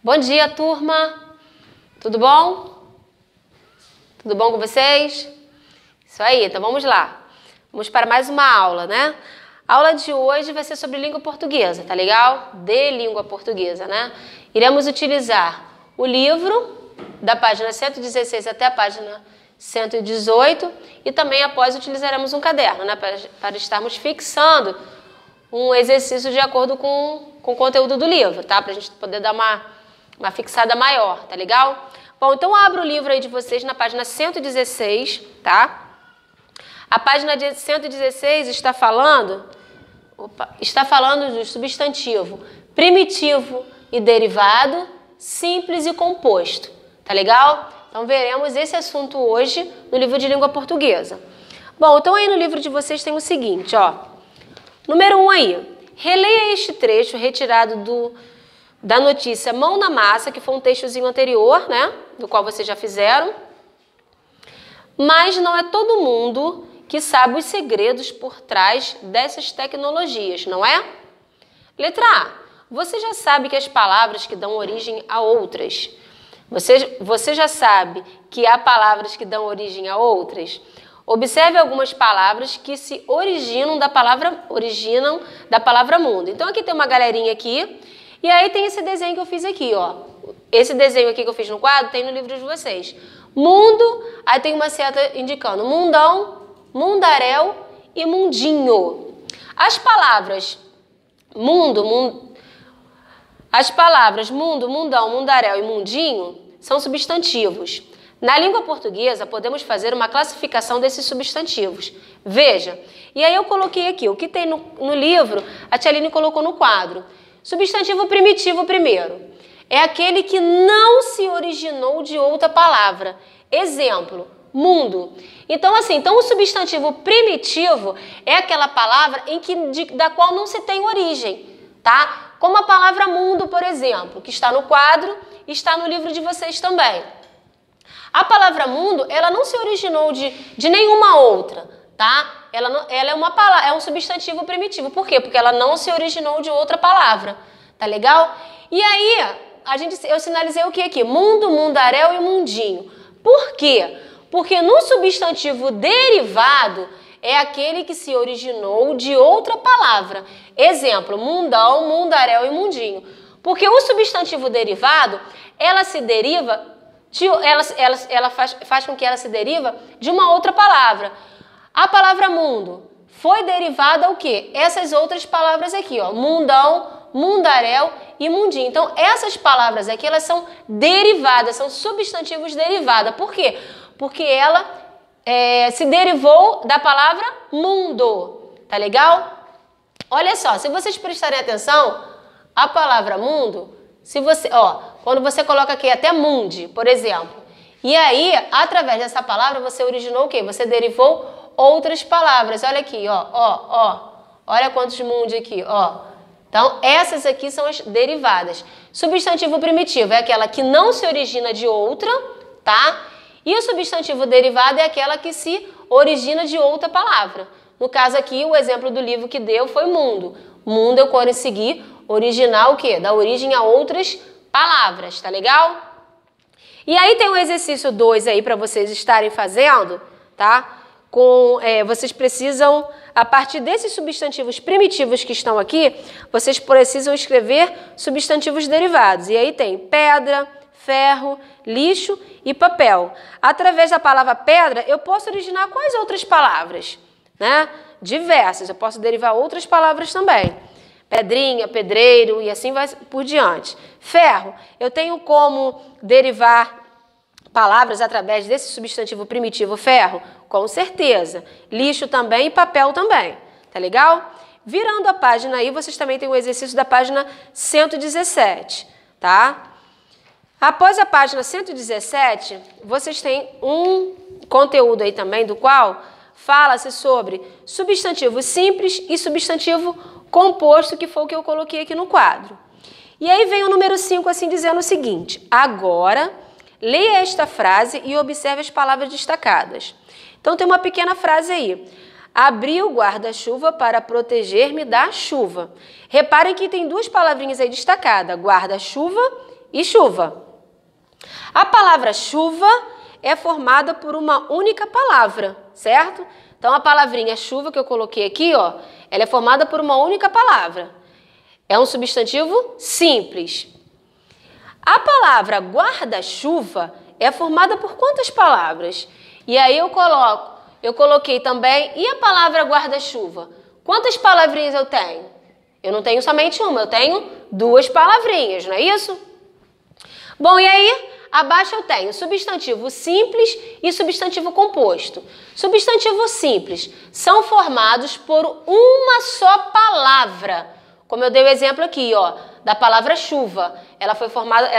Bom dia, turma! Tudo bom? Tudo bom com vocês? Isso aí, então vamos lá. Vamos para mais uma aula, né? A aula de hoje vai ser sobre língua portuguesa, tá legal? De língua portuguesa, né? Iremos utilizar o livro da página 116 até a página 118 e também após utilizaremos um caderno, né? Para estarmos fixando um exercício de acordo com o conteúdo do livro, tá? Para a gente poder dar uma fixada maior, tá legal? Bom, então abra o livro aí de vocês na página 116, tá? A página 116 está falando do substantivo primitivo e derivado, simples e composto, tá legal? Então veremos esse assunto hoje no livro de língua portuguesa. Bom, então aí no livro de vocês tem o seguinte, ó. Número 1 aí, releia este trecho retirado da notícia Mão na Massa, que foi um textozinho anterior, né, do qual vocês já fizeram. Mas não é todo mundo que sabe os segredos por trás dessas tecnologias, não é? Letra A, você já sabe que as palavras que dão origem a outras. Você já sabe que há palavras que dão origem a outras? Observe algumas palavras que se originam da palavra mundo. Então aqui tem uma galerinha aqui, e aí tem esse desenho que eu fiz aqui, ó. Esse desenho aqui que eu fiz no quadro tem no livro de vocês. Mundo, aí tem uma seta indicando mundão, mundaréu e mundinho. As palavras mundo, mundão, mundaréu e mundinho são substantivos. Na língua portuguesa, podemos fazer uma classificação desses substantivos. Veja, e aí eu coloquei aqui, o que tem no livro, a tia Aline colocou no quadro. Substantivo primitivo primeiro. É aquele que não se originou de outra palavra. Exemplo, mundo. Então, assim, o substantivo primitivo é aquela palavra da qual não se tem origem, tá? Como a palavra mundo, por exemplo, que está no quadro e está no livro de vocês também. A palavra mundo, ela não se originou de nenhuma outra, tá? Ela é um substantivo primitivo. Por quê? Porque ela não se originou de outra palavra, tá legal? E aí, eu sinalizei o que aqui? Mundo, mundaréu e mundinho. Por quê? Porque no substantivo derivado é aquele que se originou de outra palavra. Exemplo, mundão, mundaréu e mundinho. Porque o substantivo derivado, ela faz com que ela se deriva de uma outra palavra. A palavra mundo foi derivada ao quê? Essas outras palavras aqui, ó, mundão, mundaréu e mundinho. Então, essas palavras aqui, elas são derivadas, são substantivos derivados. Por quê? Porque ela se derivou da palavra mundo, tá legal? Olha só, se vocês prestarem atenção, a palavra mundo, quando você coloca aqui até mundi, por exemplo, e aí, através dessa palavra, você originou o quê? Você derivou outras palavras. Olha aqui, ó. Olha quantos mundi aqui, ó. Então, essas aqui são as derivadas. Substantivo primitivo é aquela que não se origina de outra, tá? E o substantivo derivado é aquela que se origina de outra palavra. No caso aqui, o exemplo do livro que deu foi mundo. Mundo eu consegui originar o quê? Da origem a outras palavras, tá legal? E aí tem o exercício 2 aí para vocês estarem fazendo, tá? Vocês precisam, a partir desses substantivos primitivos que estão aqui, vocês precisam escrever substantivos derivados. E aí tem pedra, ferro, lixo e papel. Através da palavra pedra, eu posso originar quais outras palavras? Né? Diversas, eu posso derivar outras palavras também. Pedrinha, pedreiro e assim vai por diante. Ferro, eu tenho como derivar palavras através desse substantivo primitivo ferro? Com certeza. Lixo também e papel também. Tá legal? Virando a página aí, vocês também têm o exercício da página 117, tá? Após a página 117, vocês têm um conteúdo aí também do qual fala-se sobre substantivo simples e substantivo composto, que foi o que eu coloquei aqui no quadro. E aí vem o número 5 assim dizendo o seguinte: agora, leia esta frase e observe as palavras destacadas. Então tem uma pequena frase aí. Abri o guarda-chuva para proteger-me da chuva. Reparem que tem duas palavrinhas aí destacadas, guarda-chuva e chuva. A palavra chuva é formada por uma única palavra, certo? Então, a palavrinha chuva que eu coloquei aqui, ó, ela é formada por uma única palavra. É um substantivo simples. A palavra guarda-chuva é formada por quantas palavras? E aí eu coloquei também, e a palavra guarda-chuva? Quantas palavrinhas eu tenho? Eu não tenho somente uma, eu tenho duas palavrinhas, não é isso? Bom, e aí, abaixo eu tenho substantivo simples e substantivo composto. Substantivo simples são formados por uma só palavra. Como eu dei o exemplo aqui, ó, da palavra chuva. Ela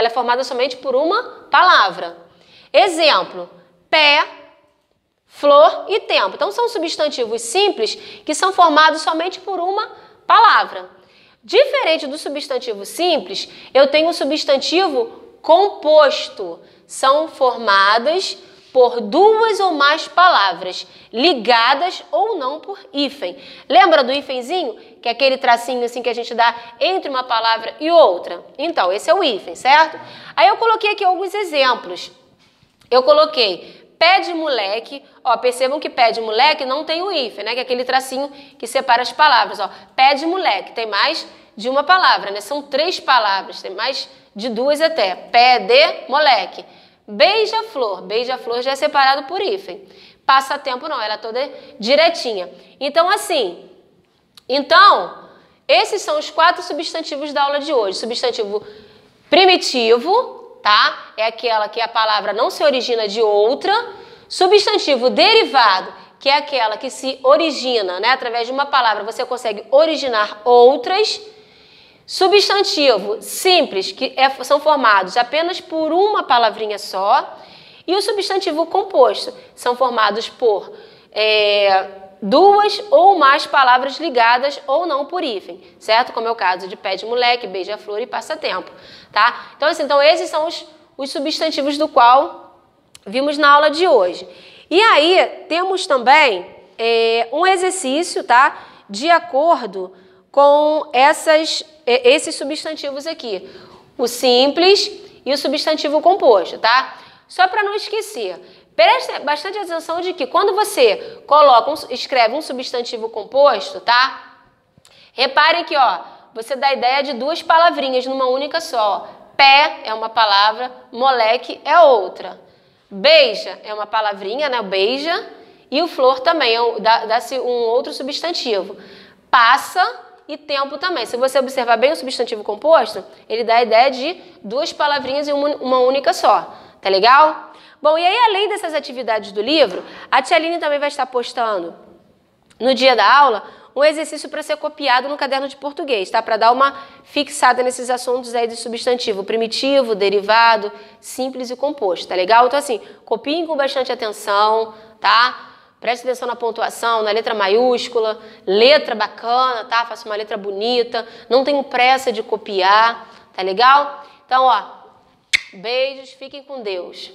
é formada somente por uma palavra. Exemplo, pé, flor e tempo. Então, são substantivos simples que são formados somente por uma palavra. Diferente do substantivo simples, eu tenho um substantivo composto. São formadas por duas ou mais palavras, ligadas ou não por hífen. Lembra do hífenzinho? Que é aquele tracinho assim que a gente dá entre uma palavra e outra? Então, esse é o hífen, certo? Aí eu coloquei aqui alguns exemplos. Eu coloquei pé de moleque, ó, percebam que pé de moleque não tem o hífen, né? Que é aquele tracinho que separa as palavras, ó. Pé de moleque, tem mais de uma palavra, né? São 3 palavras, tem mais de 2 até. Pé de moleque. Beija-flor, beija-flor já é separado por hífen. Passatempo não, ela é toda direitinha. Então, assim, esses são os 4 substantivos da aula de hoje. Substantivo primitivo, tá? É aquela que a palavra não se origina de outra. Substantivo derivado, que é aquela que se origina, né? Através de uma palavra você consegue originar outras. Substantivo simples, que são formados apenas por uma palavrinha só. E o substantivo composto, são formados por duas ou mais palavras ligadas ou não por hífen, certo? Como é o caso de pé de moleque, beija-flor e passatempo, tá? Então, assim, esses são os substantivos do qual vimos na aula de hoje. E aí, temos também um exercício, tá? De acordo com esses substantivos aqui, o simples e o substantivo composto, tá? Só para não esquecer, preste bastante atenção de que quando você escreve um substantivo composto, tá? Reparem que, ó, você dá a ideia de 2 palavrinhas numa única só. Pé é uma palavra, moleque é outra. Beija é uma palavrinha, né? Beija. E o flor também, dá-se um outro substantivo. Passa e tempo também. Se você observar bem o substantivo composto, ele dá a ideia de 2 palavrinhas em uma única só. Tá legal? Bom, e aí, além dessas atividades do livro, a tia Aline também vai estar postando no dia da aula um exercício para ser copiado no caderno de português, tá? Para dar uma fixada nesses assuntos aí de substantivo primitivo, derivado, simples e composto, tá legal? Então, assim, copiem com bastante atenção, tá? Preste atenção na pontuação, na letra maiúscula, letra bacana, tá? Faça uma letra bonita, não tenho pressa de copiar, tá legal? Então, ó, beijos, fiquem com Deus.